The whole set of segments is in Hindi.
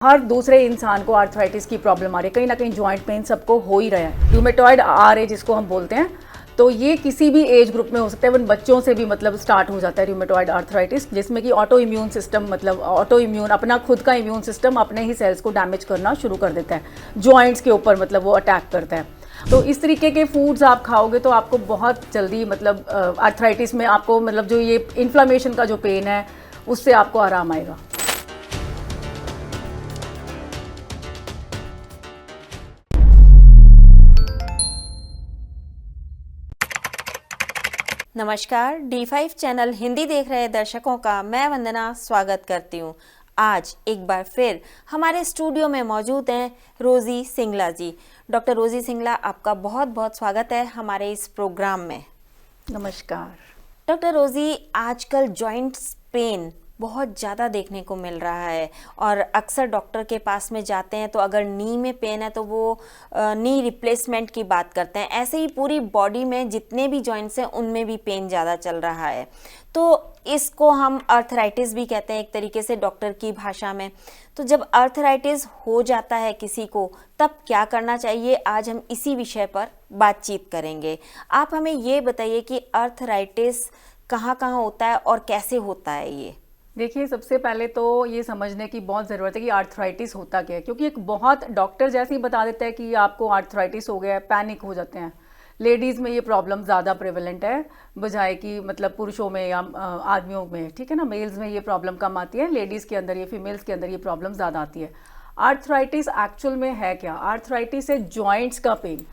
हर दूसरे इंसान को आर्थराइटिस की प्रॉब्लम आ रही है, कहीं ना कहीं जॉइंट पेन सबको हो ही रहा है। रूमेटॉइड आर जिसको हम बोलते हैं, तो ये किसी भी एज ग्रुप में हो सकता है, इवन बच्चों से भी मतलब स्टार्ट हो जाता है रूमेटॉइड आर्थराइटिस, जिसमें कि ऑटो इम्यून सिस्टम मतलब ऑटो इम्यून अपना खुद का इम्यून सिस्टम अपने ही सेल्स को डैमेज करना शुरू कर देता है, जॉइंट्स के ऊपर मतलब वो अटैक करता है। तो इस तरीके के फूड्स आप खाओगे तो आपको बहुत जल्दी मतलब आर्थराइटिस में आपको मतलब जो ये इन्फ्लामेशन का जो पेन है उससे आपको आराम आएगा। नमस्कार, D5 चैनल हिंदी देख रहे दर्शकों का मैं वंदना स्वागत करती हूँ। आज एक बार फिर हमारे स्टूडियो में मौजूद हैं रोजी सिंगला जी। डॉक्टर रोजी सिंगला, आपका बहुत बहुत स्वागत है हमारे इस प्रोग्राम में। नमस्कार डॉक्टर रोजी, आजकल जॉइंट्स पेन बहुत ज़्यादा देखने को मिल रहा है और अक्सर डॉक्टर के पास में जाते हैं तो अगर नी में पेन है तो वो नी रिप्लेसमेंट की बात करते हैं। ऐसे ही पूरी बॉडी में जितने भी जॉइंट्स हैं उनमें भी पेन ज़्यादा चल रहा है, तो इसको हम आर्थराइटिस भी कहते हैं एक तरीके से डॉक्टर की भाषा में। तो जब आर्थराइटिस हो जाता है किसी को तब क्या करना चाहिए, आज हम इसी विषय पर बातचीत करेंगे। आप हमें ये बताइए कि आर्थराइटिस कहाँ कहाँ होता है और कैसे होता है ये। देखिए, सबसे पहले तो ये समझने की बहुत ज़रूरत है कि आर्थराइटिस होता क्या है, क्योंकि एक बहुत डॉक्टर जैसे ही बता देता है कि आपको आर्थराइटिस हो गया है, पैनिक हो जाते हैं। लेडीज़ में ये प्रॉब्लम ज़्यादा प्रेवलेंट है बजाय कि मतलब पुरुषों में या आदमियों में, ठीक है ना। मेल्स में ये प्रॉब्लम कम आती है, लेडीज़ के अंदर, ये फीमेल्स के अंदर ये प्रॉब्लम ज़्यादा आती है। आर्थराइटिस एक्चुअल में है क्या? आर्थराइटिस है जॉइंट्स का पेन।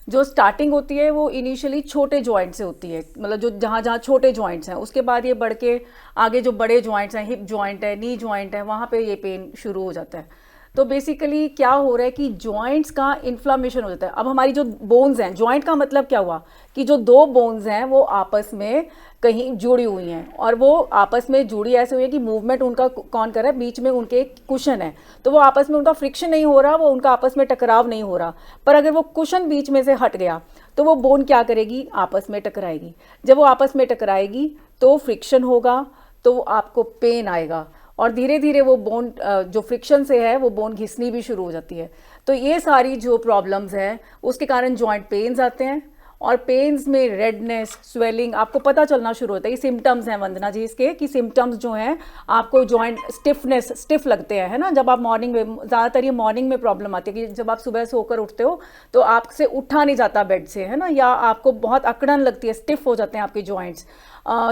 जो स्टार्टिंग होती है वो इनिशियली छोटे जॉइंट से होती है, मतलब जो जहाँ जहाँ छोटे जॉइंट्स हैं, उसके बाद ये बढ़ के आगे जो बड़े जॉइंट्स हैं, हिप जॉइंट है, नी जॉइंट है, वहाँ पे ये पेन शुरू हो जाता है। तो बेसिकली क्या हो रहा है कि जॉइंट्स का इन्फ्लामेशन हो जाता है। अब हमारी जो बोन्स हैं, जॉइंट का मतलब क्या हुआ कि जो दो बोन्स हैं वो आपस में कहीं जुड़ी हुई हैं, और वो आपस में जुड़ी ऐसे हुई है कि मूवमेंट उनका कौन कर रहा है, बीच में उनके एक कुशन है, तो वो आपस में उनका फ्रिक्शन नहीं हो रहा, वो उनका आपस में टकराव नहीं हो रहा। पर अगर वो कुशन बीच में से हट गया तो वो बोन क्या करेगी, आपस में टकराएगी। जब वो आपस में टकराएगी तो फ्रिक्शन होगा, तो आपको पेन आएगा, और धीरे धीरे वो बोन जो फ्रिक्शन से है वो बोन घिसनी भी शुरू हो जाती है। तो ये सारी जो प्रॉब्लम्स हैं उसके कारण जॉइंट पेन्स आते हैं, और पेन्स में रेडनेस, स्वेलिंग आपको पता चलना शुरू होता है। ये सिम्टम्स हैं वंदना जी इसके, कि सिम्टम्स जो हैं आपको जॉइंट स्टिफ लगते हैं, है ना। जब आप मॉर्निंग में, ज़्यादातर ये मॉर्निंग में प्रॉब्लम आती है कि जब आप सुबह सोकर उठते हो तो आपसे उठा नहीं जाता बेड से, है ना, या आपको बहुत अकड़न लगती है, स्टिफ हो जाते हैं आपके जॉइंट्स।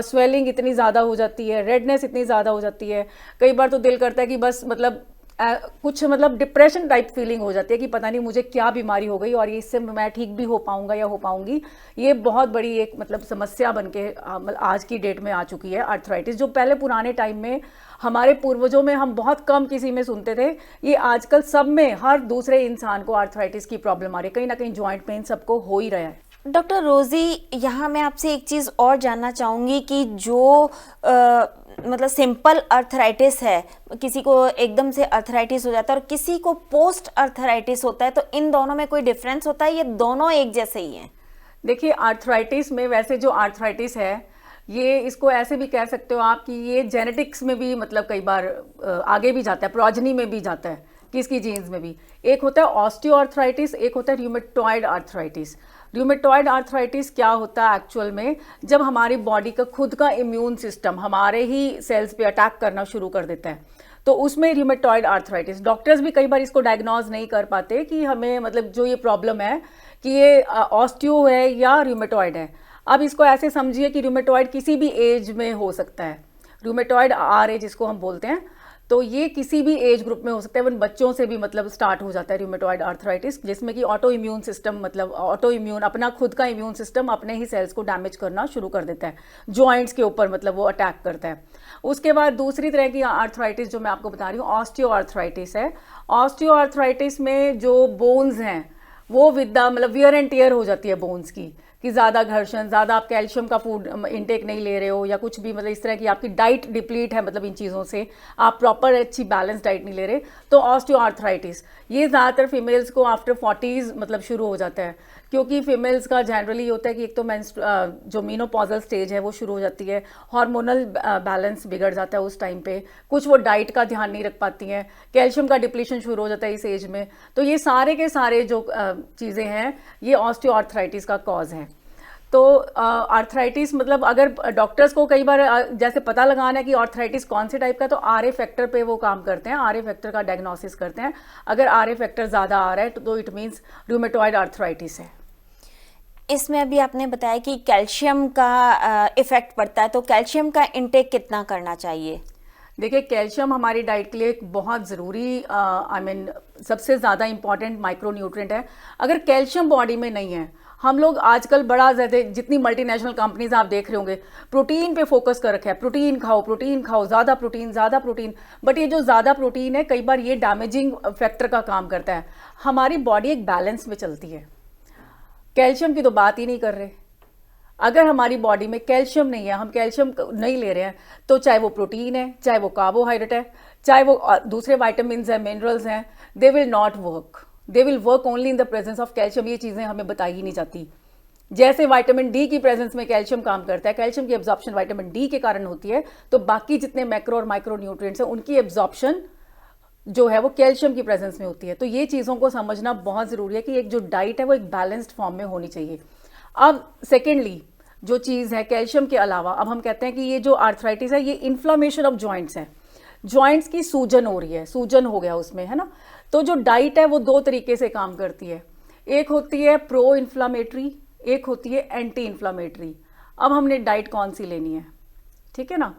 स्वेलिंग इतनी ज़्यादा हो जाती है, रेडनेस इतनी ज़्यादा हो जाती है, कई बार तो दिल करता है कि बस मतलब कुछ मतलब डिप्रेशन टाइप फीलिंग हो जाती है कि पता नहीं मुझे क्या बीमारी हो गई और इससे मैं ठीक भी हो पाऊंगा या हो पाऊंगी। ये बहुत बड़ी एक मतलब समस्या बन के आज की डेट में आ चुकी है आर्थराइटिस, जो पहले पुराने टाइम में हमारे पूर्वजों में हम बहुत कम किसी में सुनते थे। ये आजकल सब में, हर दूसरे इंसान को आर्थराइटिस की प्रॉब्लम आ रही है, कहीं ना कहीं जॉइंट पेन सबको हो ही रहा है। डॉक्टर रोजी, यहाँ मैं आपसे एक चीज़ और जानना चाहूँगी कि जो मतलब सिंपल अर्थराइटिस है, किसी को एकदम से अर्थराइटिस हो जाता है और किसी को पोस्ट अर्थराइटिस होता है, तो इन दोनों में कोई डिफरेंस होता है, ये दोनों एक जैसे ही हैं? देखिए, आर्थराइटिस में वैसे जो आर्थराइटिस है, ये इसको ऐसे भी कह सकते हो आप कि ये जेनेटिक्स में भी मतलब कई बार आगे भी जाता है, प्रोजनी में भी जाता है, किसकी जीन्स में भी। एक होता है ऑस्टियोआर्थराइटिस, एक होता है र्यूमेटॉइड आर्थराइटिस। र्यूमेटॉइड आर्थराइटिस क्या होता है एक्चुअल में, जब हमारी बॉडी का खुद का इम्यून सिस्टम हमारे ही सेल्स पे अटैक करना शुरू कर देता है, तो उसमें र्यूमेटॉइड आर्थराइटिस। डॉक्टर्स भी कई बार इसको डायग्नोज नहीं कर पाते कि हमें मतलब जो ये प्रॉब्लम है कि ये ऑस्टियो है या र्यूमेटॉइड है। अब इसको ऐसे समझिए कि र्यूमेटॉइड किसी भी एज में हो सकता है, र्यूमेटॉइड आर जिसको हम बोलते हैं, तो ये किसी भी एज ग्रुप में हो सकता है, इवन बच्चों से भी मतलब स्टार्ट हो जाता है र्यूमेटॉइड आर्थराइटिस, जिसमें कि ऑटो इम्यून सिस्टम मतलब ऑटो इम्यून अपना खुद का इम्यून सिस्टम अपने ही सेल्स को डैमेज करना शुरू कर देता है, जॉइंट्स के ऊपर मतलब वो अटैक करता है। उसके बाद दूसरी तरह की आर्थराइटिस जो मैं आपको बता रही हूँ, ऑस्टियो आर्थराइटिस है। ऑस्टियो आर्थराइटिस में जो बोन्स हैं वो विद मतलब वियर एंड टियर हो जाती है बोन्स की, कि ज़्यादा घर्षण, ज़्यादा आप कैल्शियम का फूड इनटेक नहीं ले रहे हो, या कुछ भी मतलब इस तरह की आपकी डाइट डिप्लीट है, मतलब इन चीज़ों से आप प्रॉपर अच्छी बैलेंस डाइट नहीं ले रहे, तो ऑस्टियोआर्थराइटिस ये ज़्यादातर फीमेल्स को आफ्टर 40s मतलब शुरू हो जाता है, क्योंकि फीमेल्स का जनरली होता है कि एक तो जो मीनोपॉजल स्टेज है वो शुरू हो जाती है, हार्मोनल बैलेंस बिगड़ जाता है उस टाइम पे, कुछ वो डाइट का ध्यान नहीं रख पाती हैं, कैल्शियम का डिप्लीशन शुरू हो जाता है इस एज में। तो ये सारे के सारे जो चीज़ें हैं ये ऑस्टियोआर्थराइटिस का कॉज है। तो आर्थराइटिस मतलब अगर डॉक्टर्स को कई बार जैसे पता लगाना है कि आर्थराइटिस कौन से टाइप का, तो आरए फैक्टर पे वो काम करते हैं, आरए फैक्टर का डायग्नोसिस करते हैं। अगर आरए फैक्टर ज़्यादा आ रहा है तो इट मीन्स रूमेटॉइड आर्थराइटिस है। इसमें अभी आपने बताया कि कैल्शियम का इफेक्ट पड़ता है, तो कैल्शियम का इंटेक कितना करना चाहिए? देखिए, कैल्शियम हमारी डाइट के लिए एक बहुत ज़रूरी सबसे ज़्यादा इंपॉर्टेंट माइक्रो न्यूट्रिएंट है। अगर कैल्शियम बॉडी में नहीं है, हम लोग आजकल बड़ा ज़्यादा जितनी मल्टीनेशनल कंपनीज आप देख रहे होंगे प्रोटीन पे फोकस कर रखा है, प्रोटीन खाओ, ज़्यादा प्रोटीन। बट ये जो ज़्यादा प्रोटीन है कई बार ये डैमेजिंग फैक्टर का काम करता है। हमारी बॉडी एक बैलेंस में चलती है, कैल्शियम की तो बात ही नहीं कर रहे। अगर हमारी बॉडी में कैल्शियम नहीं है, हम कैल्शियम नहीं ले रहे हैं, तो चाहे वो प्रोटीन है, चाहे वो कार्बोहाइड्रेट है, चाहे वो दूसरे वाइटामिन हैं, मिनरल्स हैं, they will not work. They will work only in the presence of calcium. ये चीज़ें हमें बताई ही नहीं जाती। जैसे विटामिन डी की प्रेजेंस में कैल्शियम काम करता है, कैल्शियम की एब्जॉर्प्शन विटामिन डी के कारण होती है, तो बाकी जितने मैक्रो और माइक्रो न्यूट्रिएंट्स हैं उनकी एब्जॉर्प्शन जो है वो कैल्शियम की प्रेजेंस में होती है। तो ये चीज़ों को समझना बहुत ज़रूरी है कि एक जो डाइट है वो एक बैलेंस्ड फॉर्म में होनी चाहिए। अब सेकेंडली जो चीज़ है कैल्शियम के अलावा, अब हम कहते हैं कि ये जो आर्थराइटिस है ये इन्फ्लामेशन ऑफ जॉइंट्स है, जॉइंट्स की सूजन हो रही है, सूजन हो गया उसमें, है ना। तो जो डाइट है वो दो तरीके से काम करती है, एक होती है प्रो इन्फ्लामेटरी, एक होती है एंटी इन्फ्लामेटरी। अब हमने डाइट कौन सी लेनी है, ठीक है ना।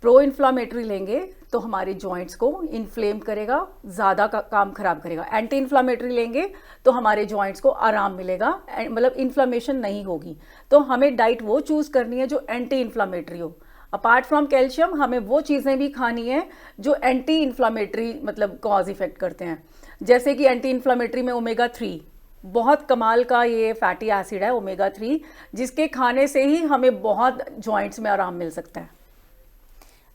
प्रो इन्फ्लामेटरी लेंगे तो हमारे जॉइंट्स को इन्फ्लेम करेगा, ज़्यादा काम खराब करेगा। एंटी इन्फ्लामेटरी लेंगे तो हमारे जॉइंट्स को आराम मिलेगा, मतलब इन्फ्लामेशन नहीं होगी। तो हमें डाइट वो चूज़ करनी है जो एंटी इन्फ्लामेटरी हो। अपार्ट फ्रॉम कैल्शियम हमें वो चीज़ें भी खानी है जो एंटी इन्फ्लामेटरी मतलब कॉज इफेक्ट करते हैं। जैसे कि एंटी इन्फ्लामेटरी में ओमेगा 3 बहुत कमाल का ये फैटी एसिड है ओमेगा 3, जिसके खाने से ही हमें बहुत जॉइंट्स में आराम मिल सकता है।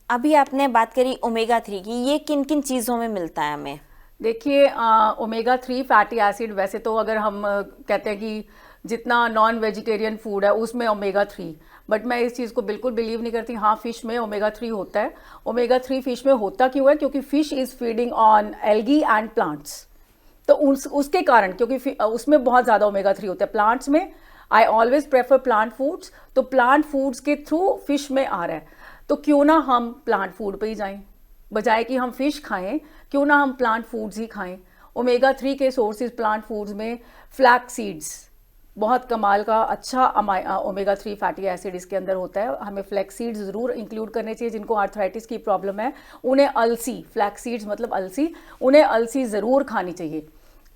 अभी आपने बात करी ओमेगा 3 की, ये किन किन चीज़ों में मिलता है हमें? देखिए, ओमेगा 3 फैटी एसिड वैसे तो अगर हम कहते हैं कि जितना नॉन वेजिटेरियन फूड है उसमें ओमेगा 3, बट मैं इस चीज़ को बिल्कुल बिलीव नहीं करती। हाँ, फिश में ओमेगा 3 होता है। ओमेगा 3 फिश में होता क्यों है? क्योंकि fish is feeding on algae and plants, तो उसके कारण, क्योंकि उसमें बहुत ज़्यादा ओमेगा 3 होता है। प्लांट्स में I always prefer plant foods, तो प्लांट फूड्स के थ्रू फिश में आ रहा है, तो क्यों ना हम प्लांट फूड पे ही जाएं, बजाय कि हम फिश खाएं क्यों ना हम प्लांट फूड्स ही खाएं। ओमेगा 3 के सोर्सेज प्लांट फूड्स में फ्लैक्स सीड्स बहुत कमाल का अच्छा ओमेगा 3 फैटी एसिड इसके अंदर होता है। हमें फ्लैक्स सीड्स ज़रूर इंक्लूड करने चाहिए। जिनको आर्थराइटिस की प्रॉब्लम है उन्हें अलसी, फ्लैक्स सीड्स मतलब अलसी, उन्हें अलसी ज़रूर खानी चाहिए।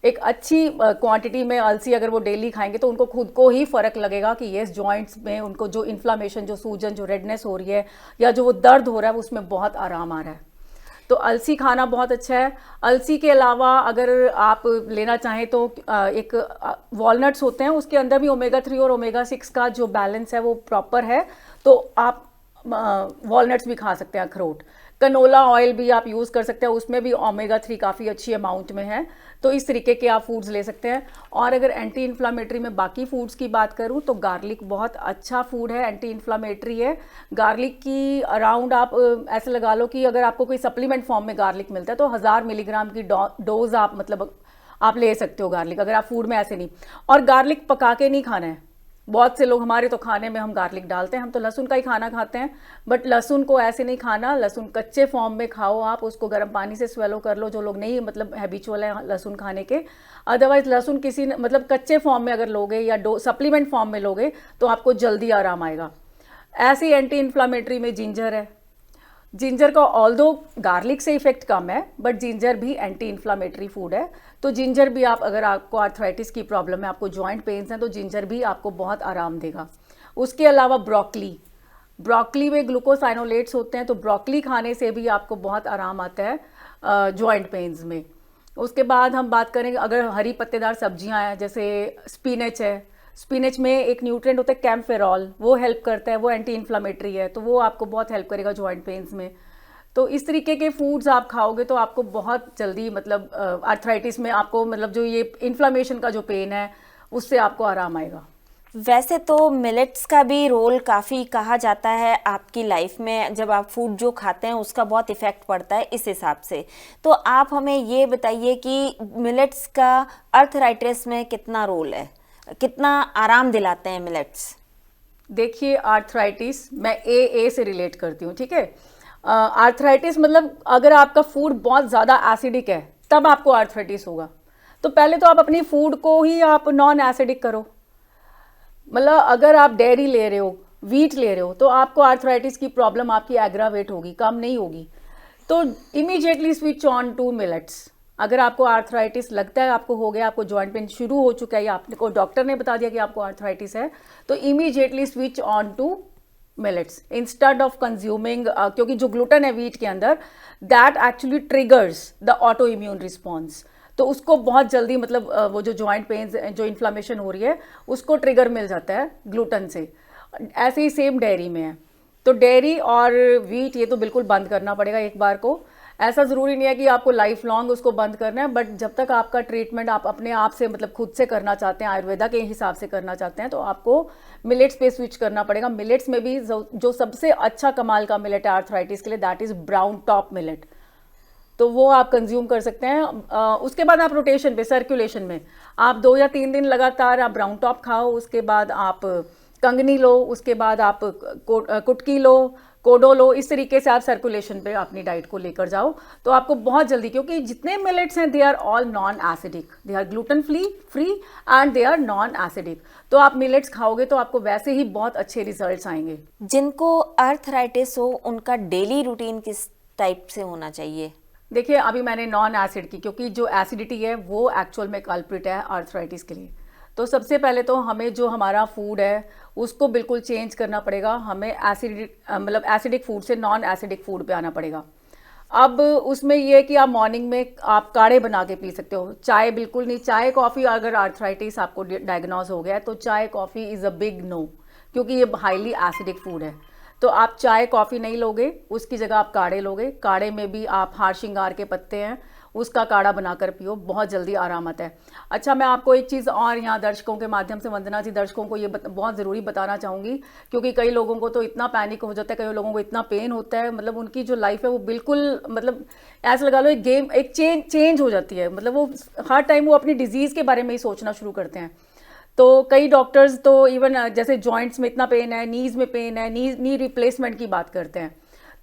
एक अच्छी क्वांटिटी में अलसी अगर वो डेली खाएंगे तो उनको खुद को ही फ़र्क लगेगा कि येस, जॉइंट्स में उनको जो इन्फ्लामेशन, जो सूजन, जो रेडनेस हो रही है या जो वो दर्द हो रहा है उसमें बहुत आराम आ रहा है। तो अलसी खाना बहुत अच्छा है। अलसी के अलावा अगर आप लेना चाहें तो एक वॉलनट्स होते हैं, उसके अंदर भी ओमेगा 3 और ओमेगा 6 का जो बैलेंस है वो प्रॉपर है, तो आप वॉलनट्स भी खा सकते हैं। अखरोट, कनोला ऑयल भी आप यूज़ कर सकते हैं, उसमें भी ओमेगा 3 काफ़ी अच्छी अमाउंट में है। तो इस तरीके के आप फूड्स ले सकते हैं। और अगर एंटी इन्फ्लामेटरी में बाकी फूड्स की बात करूं तो गार्लिक बहुत अच्छा फूड है, एंटी इन्फ्लामेटरी है। गार्लिक की अराउंड आप ऐसे लगा लो कि अगर आपको कोई सप्लीमेंट फॉर्म में गार्लिक मिलता है तो 1000 मिलीग्राम की डोज आप मतलब आप ले सकते हो गार्लिक, अगर आप फूड में ऐसे नहीं। और गार्लिक पका के नहीं खाना है। बहुत से लोग, हमारे तो खाने में हम गार्लिक डालते हैं, हम तो लहसुन का ही खाना खाते हैं, बट लहसुन को ऐसे नहीं खाना। लहसुन कच्चे फॉर्म में खाओ आप, उसको गर्म पानी से स्वेलो कर लो, जो लोग नहीं मतलब हैबिचुअल है लहसुन खाने के। अदरवाइज लहसुन किसी मतलब कच्चे फॉर्म में अगर लोगे या सप्लीमेंट फॉर्म में लोगे तो आपको जल्दी आराम आएगा। ऐसे एंटी इन्फ्लामेटरी में जिंजर है। जिंजर का ऑल्दो गार्लिक से इफेक्ट कम है, बट जिंजर भी एंटी इन्फ्लामेटरी फूड है। तो जिंजर भी आप, अगर आपको आर्थराइटिस की प्रॉब्लम है, आपको जॉइंट पेन्स हैं, तो जिंजर भी आपको बहुत आराम देगा। उसके अलावा ब्रोकली में ग्लूकोसाइनोलेट्स होते हैं, तो ब्रोकली खाने से भी आपको बहुत आराम आता है जॉइंट पेन्स में। उसके बाद हम बात करेंगे, अगर हरी पत्तेदार सब्जियां हैं, जैसे स्पिनच है, स्पिनच में एक न्यूट्रिएंट होता है कैम्फेरॉल, वो हेल्प करता है, वो एंटी इन्फ्लामेटरी है, तो वो आपको बहुत हेल्प करेगा जॉइंट पेन्स में। तो इस तरीके के फूड्स आप खाओगे तो आपको बहुत जल्दी मतलब आर्थराइटिस में आपको मतलब जो ये इन्फ्लामेशन का जो पेन है उससे आपको आराम आएगा। वैसे तो मिलेट्स का भी रोल काफ़ी कहा जाता है आपकी लाइफ में, जब आप फूड जो खाते हैं उसका बहुत इफ़ेक्ट पड़ता है इस हिसाब से। तो आप हमें ये बताइए कि मिलेट्स का अर्थराइटिस में कितना रोल है, कितना आराम दिलाते हैं मिलेट्स? देखिए, आर्थराइटिस मैं ए से रिलेट करती हूँ, ठीक है। आर्थराइटिस मतलब अगर आपका फूड बहुत ज़्यादा एसिडिक है तब आपको आर्थराइटिस होगा। तो पहले तो आप अपनी फूड को ही आप नॉन एसिडिक करो। मतलब अगर आप डेयरी ले रहे हो, वीट ले रहे हो, तो आपको आर्थराइटिस की प्रॉब्लम आपकी एग्रावेट होगी, कम नहीं होगी। तो immediately switch on to millets. अगर आपको आर्थराइटिस लगता है आपको हो गया, आपको जॉइंट पेन शुरू हो चुका है या आपको डॉक्टर ने बता दिया कि आपको आर्थराइटिस है, तो immediately switch on to millets instead of consuming, क्योंकि जो ग्लूटेन है वीट के अंदर, that actually triggers the auto immune response. तो उसको बहुत जल्दी मतलब वो जो जॉइंट पेन्स, जो इन्फ्लामेशन हो रही है, उसको ट्रिगर मिल जाता है ग्लूटेन से। ऐसे ही सेम डेयरी में है। तो डेयरी और वीट ये तो बिल्कुल बंद करना पड़ेगा एक बार को। ऐसा ज़रूरी नहीं है कि आपको लाइफ लॉन्ग उसको बंद करना है, बट जब तक आपका ट्रीटमेंट आप अपने आप से मतलब खुद से करना चाहते हैं, आयुर्वेदा के हिसाब से करना चाहते हैं, तो आपको मिलेट्स पे स्विच करना पड़ेगा। मिलेट्स में भी जो सबसे अच्छा कमाल का मिलेट है आर्थराइटिस के लिए, that is brown top millet. तो वो आप कंज्यूम कर सकते हैं। उसके बाद आप रोटेशन पे, सर्कुलेशन में आप 2 या 3 दिन लगातार आप ब्राउन टॉप खाओ, उसके बाद आप कंगनी लो, उसके बाद आप कुटकी लो, कोडो लो। इस तरीके से आप सर्कुलेशन पे अपनी डाइट को लेकर जाओ, तो आपको बहुत जल्दी, क्योंकि जितने मिलेट्स हैं they are all non acidic, they are gluten free and they are non acidic. तो आप मिलेट्स खाओगे तो आपको वैसे ही बहुत अच्छे रिजल्ट्स आएंगे। जिनको अर्थराइटिस हो उनका डेली रूटीन किस टाइप से होना चाहिए? देखिए, अभी मैंने नॉन एसिड की, क्योंकि जो एसिडिटी है वो एक्चुअल में कल्प्रिट है आर्थराइटिस के लिए। तो सबसे पहले तो हमें जो हमारा फूड है उसको बिल्कुल चेंज करना पड़ेगा। हमें एसिडिक फूड से नॉन एसिडिक फूड पे आना पड़ेगा। अब उसमें ये है कि आप मॉर्निंग में आप काढ़े बना के पी सकते हो, चाय बिल्कुल नहीं। चाय कॉफ़ी, अगर आर्थराइटिस आपको डायग्नोज हो गया है तो chai coffee is a big no, क्योंकि ये हाईली एसिडिक फूड है। तो आप चाय कॉफ़ी नहीं लोगे, उसकी जगह आप काढ़े लोगे। काढ़े में भी आप हार श्रृंगार के पत्ते हैं, उसका काढ़ा बनाकर पियो, बहुत जल्दी आराम आता है। अच्छा, मैं आपको एक चीज़ और यहाँ दर्शकों के माध्यम से, वंदना जी, दर्शकों को ये बहुत ज़रूरी बताना चाहूँगी, क्योंकि कई लोगों को तो इतना पैनिक हो जाता है, कई लोगों को इतना पेन होता है, मतलब उनकी जो लाइफ है वो बिल्कुल मतलब ऐसा लगा लो एक गेम, एक चेंज हो जाती है। मतलब वो हर टाइम वो अपनी डिजीज़ के बारे में ही सोचना शुरू करते हैं। तो कई डॉक्टर्स तो इवन जैसे जॉइंट्स में इतना पेन है, नीज़ में पेन है, नी रिप्लेसमेंट की बात करते हैं।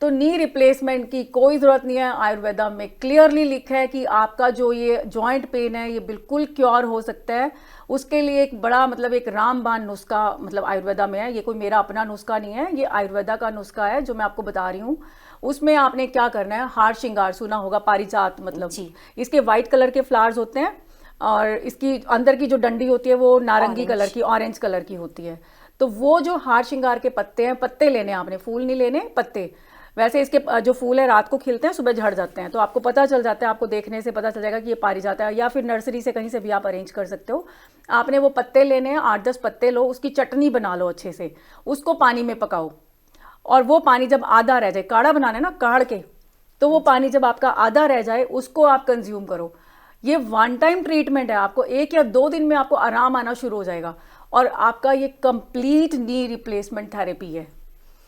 तो नी रिप्लेसमेंट की कोई ज़रूरत नहीं है। आयुर्वेदा में क्लियरली लिखा है कि आपका जो ये जॉइंट पेन है ये बिल्कुल क्योर हो सकता है। उसके लिए एक बड़ा मतलब एक रामबाण नुस्खा मतलब आयुर्वेदा में है। ये कोई मेरा अपना नुस्खा नहीं है, ये आयुर्वेदा का नुस्खा है जो मैं आपको बता रही हूँ। उसमें आपने क्या करना है, हार श्रृंगार सुना होगा, पारिजात मतलब इसके वाइट कलर के फ्लावर्स होते हैं और इसकी अंदर की जो डंडी होती है वो नारंगी कलर की, ऑरेंज कलर की होती है। तो वो जो हार श्रृंगार के पत्ते हैं, पत्ते लेने आपने, फूल नहीं लेने, पत्ते। वैसे इसके जो फूल है रात को खिलते हैं, सुबह झड़ जाते हैं, तो आपको पता चल जाता है, आपको देखने से पता चल जाएगा कि ये पारिजात है, या फिर नर्सरी से कहीं से भी आप अरेंज कर सकते हो। आपने वो पत्ते लेने हैं, 8-10 पत्ते लो, उसकी चटनी बना लो अच्छे से, उसको पानी में पकाओ, और वो पानी जब आधा रह जाए, काढ़ा बनाना है ना काढ़ के, तो वो पानी जब आपका आधा रह जाए उसको आप कंज्यूम करो। ये 1 टाइम ट्रीटमेंट है, आपको 1 या 2 दिन में आपको आराम आना शुरू हो जाएगा, और आपका ये कंप्लीट नी रिप्लेसमेंट थेरेपी है।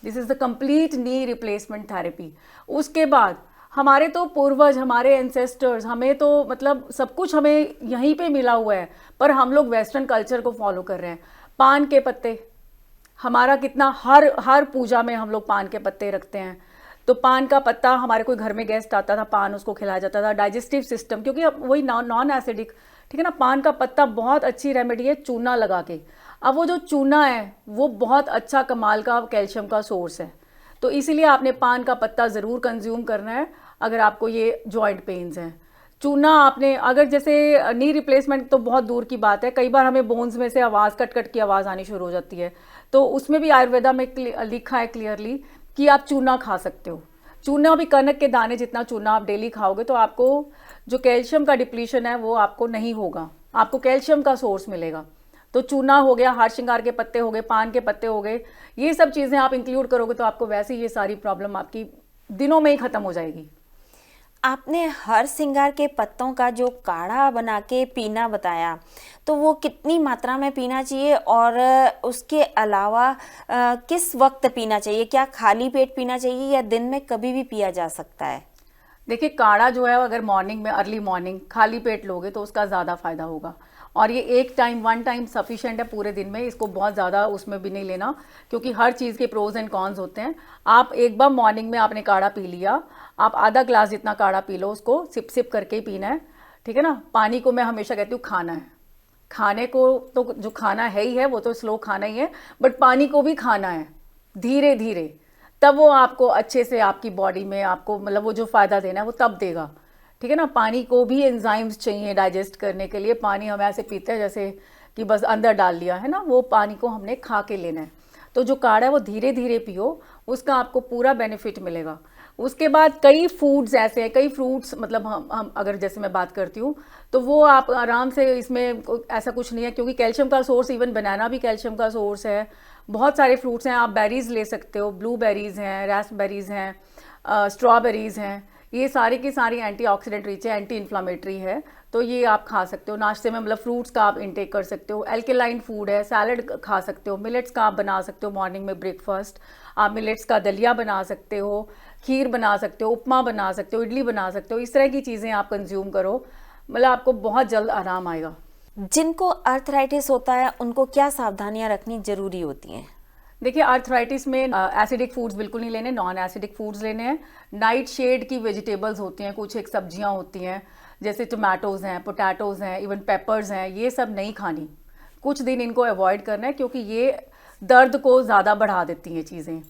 This is the complete knee replacement therapy. उसके बाद हमारे तो पूर्वज, हमारे एंसेस्टर्स, हमें तो मतलब सब कुछ हमें यहीं पे मिला हुआ है, पर हम लोग वेस्टर्न कल्चर को फॉलो कर रहे हैं। पान के पत्ते हमारा कितना, हर पूजा में हम लोग पान के पत्ते रखते हैं। तो पान का पत्ता, हमारे कोई घर में गेस्ट आता था, पान उसको खिलाया जाता था। डाइजेस्टिव सिस्टम, क्योंकि वही नॉन एसिडिक, ठीक है ना। पान का पत्ता बहुत अच्छी रेमेडी है चूना लगा के। अब वो जो चूना है वो बहुत अच्छा कमाल का कैल्शियम का सोर्स है, तो इसीलिए आपने पान का पत्ता ज़रूर कंज्यूम करना है अगर आपको ये जॉइंट पेन्स हैं। चूना आपने, अगर जैसे नी रिप्लेसमेंट तो बहुत दूर की बात है, कई बार हमें बोन्स में से आवाज़ कट की आवाज़ आनी शुरू हो जाती है, तो उसमें भी आयुर्वेदा में लिखा है क्लियरली कि आप चूना खा सकते हो। चूना भी कनक के दाने जितना चूना आप डेली खाओगे तो आपको जो कैल्शियम का डिप्लीशन है वो आपको नहीं होगा, आपको कैल्शियम का सोर्स मिलेगा। तो चूना हो गया, हार श्रृंगार के पत्ते हो गए, पान के पत्ते हो गए, ये सब चीज़ें आप इंक्लूड करोगे तो आपको वैसे ही ये सारी प्रॉब्लम आपकी दिनों में ही ख़त्म हो जाएगी। आपने हर सिंगार के पत्तों का जो काढ़ा बना के पीना बताया, तो वो कितनी मात्रा में पीना चाहिए और उसके अलावा किस वक्त पीना चाहिए? क्या खाली पेट पीना चाहिए या दिन में कभी भी पिया जा सकता है? देखिए काढ़ा जो है अगर मॉर्निंग में अर्ली मॉर्निंग खाली पेट लोगे तो उसका ज़्यादा फायदा होगा। और ये एक टाइम वन टाइम सफिशिएंट है पूरे दिन में, इसको बहुत ज़्यादा उसमें भी नहीं लेना, क्योंकि हर चीज़ के प्रोज एंड कॉन्स होते हैं। आप एक बार मॉर्निंग में आपने काढ़ा पी लिया, आप आधा ग्लास जितना काढ़ा पी लो, उसको सिप सिप करके ही पीना है, ठीक है ना। पानी को मैं हमेशा कहती हूँ खाना है, खाने को तो जो खाना है ही है वो तो स्लो खाना ही है, बट पानी को भी खाना है धीरे धीरे, तब वो आपको अच्छे से आपकी बॉडी में आपको मतलब वो जो फ़ायदा देना है वो तब देगा, ठीक है ना। पानी को भी एंजाइम्स चाहिए डाइजेस्ट करने के लिए। पानी हम ऐसे पीते हैं जैसे कि बस अंदर डाल लिया है ना, वो पानी को हमने खा के लेना है। तो जो काढ़ा है वो धीरे धीरे पियो, उसका आपको पूरा बेनिफिट मिलेगा। उसके बाद कई फूड्स ऐसे हैं, कई फ्रूट्स, मतलब हम अगर जैसे मैं बात करती हूँ तो वो आप आराम से, इसमें ऐसा कुछ नहीं है, क्योंकि कैल्शियम का सोर्स, इवन बनाना भी कैल्शियम का सोर्स है। बहुत सारे फ्रूट्स हैं, आप बेरीज़ ले सकते हो, ब्लूबेरीज़ हैं, रास्पबेरीज़ हैं, स्ट्रॉबेरीज़ हैं, ये सारी की सारी एंटीऑक्सीडेंट रिच है, एंटी इन्फ्लामेटरी है, तो ये आप खा सकते हो नाश्ते में, मतलब फ्रूट्स का आप इंटेक कर सकते हो। एल्केलाइन फूड है, सैलड खा सकते हो, मिलेट्स का आप बना सकते हो मॉर्निंग में ब्रेकफास्ट। आप मिलेट्स का दलिया बना सकते हो, खीर बना सकते हो, उपमा बना सकते हो, इडली बना सकते हो, इस तरह की चीज़ें आप कंज्यूम करो, मतलब आपको बहुत जल्द आराम आएगा। जिनको अर्थराइटिस होता है उनको क्या सावधानियां रखनी जरूरी होती हैं? देखिए अर्थराइटिस में एसिडिक फूड्स बिल्कुल नहीं लेने, नॉन एसिडिक फूड्स लेने हैं। नाइट शेड की वेजिटेबल्स होती हैं, कुछ एक सब्जियां होती हैं जैसे टोमेटोज़ हैं, पोटैटोज़ हैं, इवन पेपर्स हैं, ये सब नहीं खानी। कुछ दिन इनको अवॉइड करना है, क्योंकि ये दर्द को ज़्यादा बढ़ा देती हैं चीज़ें।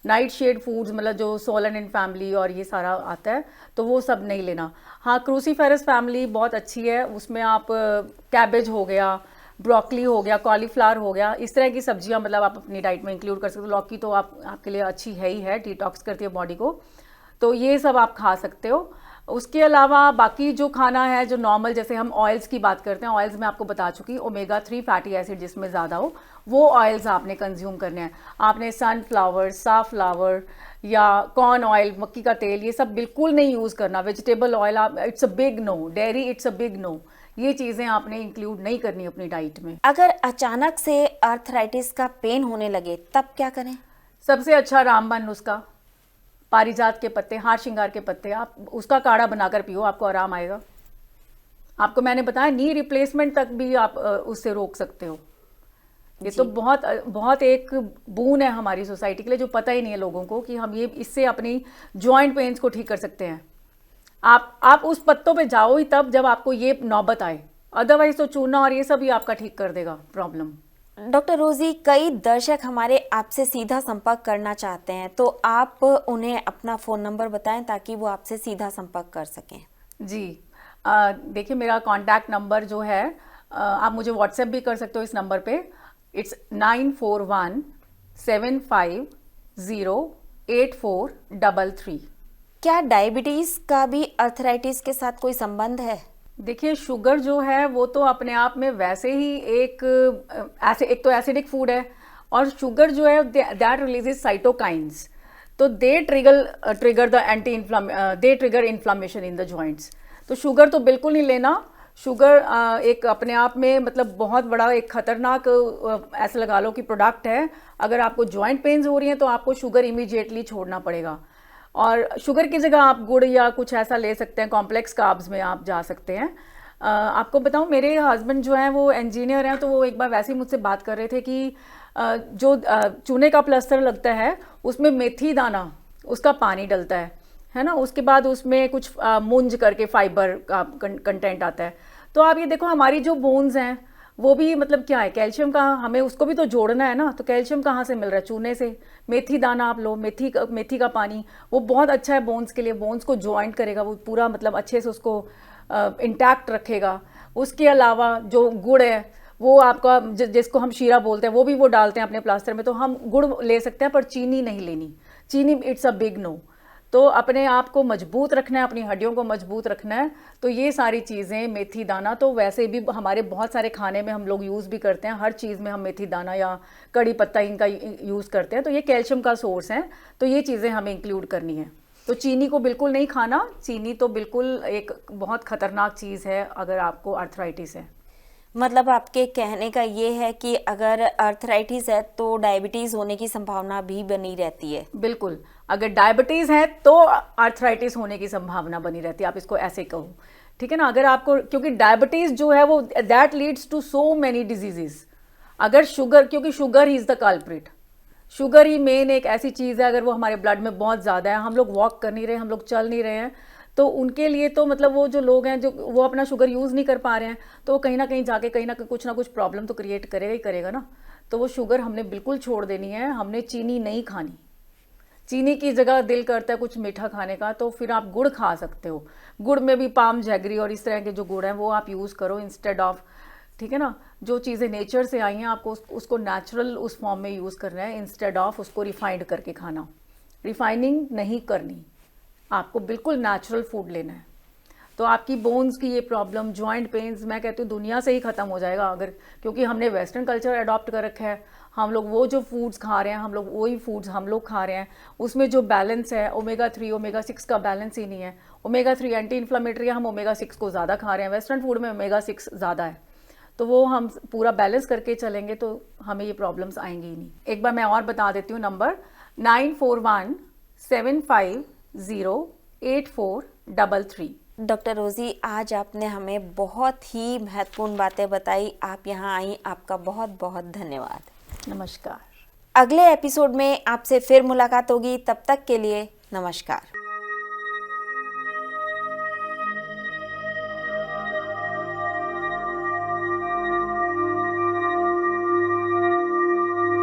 नाइट शेड फूड्स मतलब जो सोलन इन फैमिली और ये सारा आता है, तो वो सब नहीं लेना। हाँ, क्रूसीफेरस फैमिली बहुत अच्छी है, उसमें आप कैबेज हो गया, ब्रोकली हो गया, कॉलीफ्लावर हो गया, इस तरह की सब्जियां मतलब आप अपनी डाइट में इंक्लूड कर सकते हो। लौकी तो आपके लिए अच्छी है ही है, डिटॉक्स करती है बॉडी को, तो ये सब आप खा सकते हो। उसके अलावा बाकी जो खाना है जो नॉर्मल, जैसे हम ऑयल्स की बात करते हैं, ऑयल्स में आपको बता चुकी, ओमेगा 3 फैटी एसिड जिसमें ज़्यादा हो, वो ऑयल्स आपने कंज्यूम करने हैं। आपने सनफ्लावर, साफ्लावर या कॉर्न ऑयल, मक्की का तेल, ये सब बिल्कुल नहीं यूज़ करना। वेजिटेबल ऑयल आप, it's a big no. Dairy, it's a big no. ये चीज़ें आपने इंक्लूड नहीं करनी अपनी डाइट में। अगर अचानक से अर्थराइटिस का पेन होने लगे तब क्या करें? सबसे अच्छा रामबाण नुस्खा, पारिजात के पत्ते, हार श्रृंगार के पत्ते, आप उसका काढ़ा बनाकर पियो, आपको आराम आएगा। आपको मैंने बताया नी रिप्लेसमेंट तक भी आप उससे रोक सकते हो। ये तो बहुत बहुत एक बून है हमारी सोसाइटी के लिए, जो पता ही नहीं है लोगों को कि हम ये इससे अपनी जॉइंट पेन्स को ठीक कर सकते हैं। आप उस पत्तों पे जाओ ही तब जब आपको ये नौबत आए, अदरवाइज तो चूना और ये सब ही आपका ठीक कर देगा प्रॉब्लम। डॉक्टर रोजी, कई दर्शक हमारे आपसे सीधा संपर्क करना चाहते हैं, तो आप उन्हें अपना फ़ोन नंबर बताएं ताकि वो आपसे सीधा संपर्क कर सकें। जी, देखिए मेरा कॉन्टैक्ट नंबर जो है, आप मुझे व्हाट्सएप भी कर सकते हो इस नंबर पे। इट्स 9417508433। क्या डायबिटीज़ का भी अर्थराइटिस के साथ कोई संबंध है? देखिए शुगर जो है वो तो अपने आप में वैसे ही एक एक तो एसिडिक फूड है, और शुगर जो है दैट रिलीजेस साइटोकाइंस, तो they trigger the they trigger inflammation in the joints. तो शुगर तो बिल्कुल नहीं लेना। शुगर एक अपने आप में मतलब बहुत बड़ा एक खतरनाक ऐसे लगा लो कि प्रोडक्ट है। अगर आपको जॉइंट पेन्स हो रही हैं तो आपको शुगर इमीडिएटली छोड़ना पड़ेगा, और शुगर की जगह आप गुड़ या कुछ ऐसा ले सकते हैं, कॉम्प्लेक्स कार्ब्स में आप जा सकते हैं। आपको बताऊं, मेरे हस्बैंड जो हैं वो इंजीनियर हैं, तो वो एक बार वैसे ही मुझसे बात कर रहे थे कि जो चूने का प्लास्टर लगता है उसमें मेथी दाना, उसका पानी डलता है ना, उसके बाद उसमें कुछ मूंज करके फाइबर का कंटेंट आता है। तो आप ये देखो, हमारी जो बोन्स हैं वो भी मतलब क्या है, कैल्शियम का हमें उसको भी तो जोड़ना है ना, तो कैल्शियम कहाँ से मिल रहा है? चूने से। मेथी दाना आप लो, मेथी का पानी, वो बहुत अच्छा है बोन्स के लिए, बोन्स को ज्वाइंट करेगा, वो पूरा मतलब अच्छे से उसको इंटैक्ट रखेगा। उसके अलावा जो गुड़ है वो आपका जिसको हम शीरा बोलते हैं, वो भी वो डालते हैं अपने प्लास्टर में, तो हम गुड़ ले सकते हैं, पर चीनी नहीं लेनी। चीनी इट्स अ बिग नो। तो अपने आप को मजबूत रखना है, अपनी हड्डियों को मजबूत रखना है, तो ये सारी चीज़ें, मेथी दाना तो वैसे भी हमारे बहुत सारे खाने में हम लोग यूज़ भी करते हैं, हर चीज़ में हम मेथी दाना या कड़ी पत्ता इनका यूज़ करते हैं, तो ये कैल्शियम का सोर्स है, तो ये चीज़ें हमें इंक्लूड करनी है। तो चीनी को बिल्कुल नहीं खाना। चीनी तो बिल्कुल एक बहुत खतरनाक चीज़ है अगर आपको आर्थराइटिस है। मतलब आपके कहने का ये है कि अगर आर्थराइटिस है तो डायबिटीज़ होने की संभावना भी बनी रहती है। बिल्कुल, अगर डायबिटीज़ है तो आर्थराइटिस होने की संभावना बनी रहती है, आप इसको ऐसे कहो, ठीक है ना। अगर आपको, क्योंकि डायबिटीज़ जो है वो that leads to so many diseases. अगर शुगर, क्योंकि शुगर ही इज़ द कल्प्रिट, शुगर ही मेन एक ऐसी चीज़ है, अगर वो हमारे ब्लड में बहुत ज़्यादा है, हम लोग वॉक कर नहीं रहे, हम लोग चल नहीं रहे हैं, तो उनके लिए तो मतलब वो जो लोग हैं जो वो अपना शुगर यूज़ नहीं कर पा रहे हैं, तो कहीं ना कहीं जाके कहीं ना कुछ प्रॉब्लम तो क्रिएट करेगा ही करेगा ना। तो वो शुगर हमने बिल्कुल छोड़ देनी है, हमने चीनी नहीं खानी। चीनी की जगह दिल करता है कुछ मीठा खाने का, तो फिर आप गुड़ खा सकते हो। गुड़ में भी पाम जैगरी और इस तरह के जो गुड़ हैं वो आप यूज़ करो इंस्टेड ऑफ, ठीक है ना। जो चीज़ें नेचर से आई हैं आपको उसको नेचुरल उस फॉर्म में यूज़ करना है इंस्टेड ऑफ उसको रिफाइंड करके खाना। रिफाइनिंग नहीं करनी, आपको बिल्कुल नेचुरल फूड लेना है। तो आपकी बोन्स की ये प्रॉब्लम, जॉइंट पेन्स, मैं कहती हूँ दुनिया से ही ख़त्म हो जाएगा अगर, क्योंकि हमने वेस्टर्न कल्चर अडॉप्ट कर रखा है। हम लोग वो जो फूड्स खा रहे हैं, हम लोग वही फूड्स हम लोग खा रहे हैं, उसमें जो बैलेंस है ओमेगा 3 ओमेगा 6 का बैलेंस ही नहीं है। ओमेगा 3 एंटी इन्फ्लामेटरी है, हम ओमेगा 6 को ज़्यादा खा रहे हैं, वेस्टर्न फूड में ओमेगा 6 ज़्यादा है। तो वो हम पूरा बैलेंस करके चलेंगे तो हमें ये प्रॉब्लम्स आएंगी ही नहीं। एक बार मैं और बता देती हूँ नंबर 9417508433। डॉक्टर रोजी, आज आपने हमें बहुत ही महत्वपूर्ण बातें बताई। आप यहाँ आई, आपका बहुत बहुत धन्यवाद। नमस्कार। अगले एपिसोड में आपसे फिर मुलाकात होगी, तब तक के लिए नमस्कार।